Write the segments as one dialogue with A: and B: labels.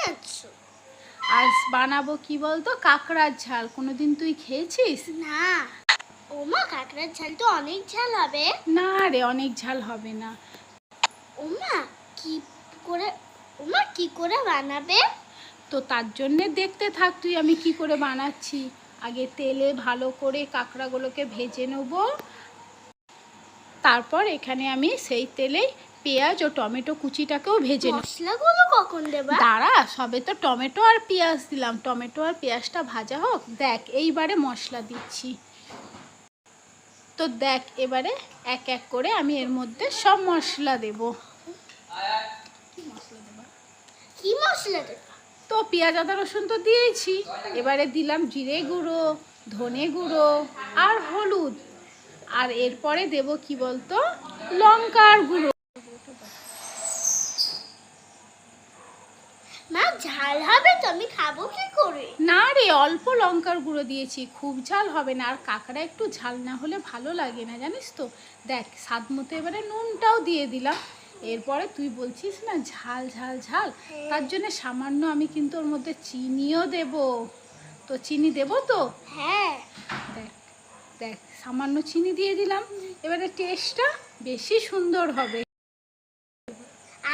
A: বানাচ্ছো?
B: আজ বানাবো কি বলতো, কাঁকড়ার ঝাল। কোনোদিন তুই খেয়েছিস?
A: না। ওমা, কাঁকড়ার ঝাল তো অনেক ঝাল হবে।
B: না রে, অনেক ঝাল হবে না।
A: ওমা কি করে ওমা কি করে বানাবে?
B: তো তার জন্যে দেখতে থাক তুই আমি কি করে বানাচ্ছি। আগে তেলে ভালো করে কাঁকড়াগুলোকে ভেজে নেব। তারপর এখানে আমি সেই তেলেই পেঁয়াজ ও টমেটো কুচিটাকেও ভেজে নেব।
A: মশলাগুলো কখন দেবা?
B: দাঁড়া, সবে তো টমেটো আর পেঁয়াজ দিলাম। টমেটো আর পেঁয়াজটা ভাজা হোক। দেখ, এইবারে মশলা দিচ্ছি। তো দেখ, এবারে এক এক করে আমি এর মধ্যে সব মশলা দেব।
A: কি মশলা দেবা?
B: তো পেঁয়াজ আদা রসুন তো দিয়েছি। এবারে দিলাম জিরে গুঁড়ো, ধনে গুঁড়ো আর হলুদ। আর এরপরে দেব কি বলতো, লঙ্কার গুঁড়ো।
A: মা, ঝাল হবে তো, আমি খাবো কি করে?
B: না রে, অল্প লঙ্কার গুঁড়ো দিয়েছি, খুব ঝাল হবে না। আর কাঁকড়া একটু ঝাল না হলে ভালো লাগে না, জানিস তো। দেখ, স্বাদ মতো এবারে নুনটাও দিয়ে দিলাম। এরপরে তুই বলছিস না ঝাল ঝাল ঝাল, তার জন্য সামান্য আমি কিন্তু ওর মধ্যে চিনিও দেব। তো চিনি দেব তো।
A: হ্যাঁ।
B: দেখ দেখ, সামান্য চিনি দিয়ে দিলাম। এবারে টেস্টটা বেশি সুন্দর হবে।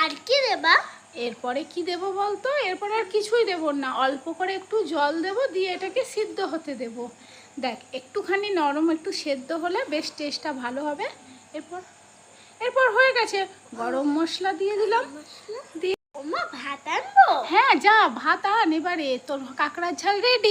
A: আর কি দেবা?
B: এরপরে কি দেব বলতো, এরপরে আর কিছুই দেব না। অল্প করে একটু জল দেব, দিয়ে এটাকে সিদ্ধ হতে দেব। দেখ, একটুখানি নরম একটু সেদ্ধ হলে বেশ টেস্টটা ভালো হবে। এরপর এরপর হয়ে গেছে। গরম মশলা দিয়ে দিলাম।
A: ওমা, ভাত আনবো?
B: হ্যাঁ, যা ভাত আন। এবারে তোর কাঁকড়ার ঝাল রেডি।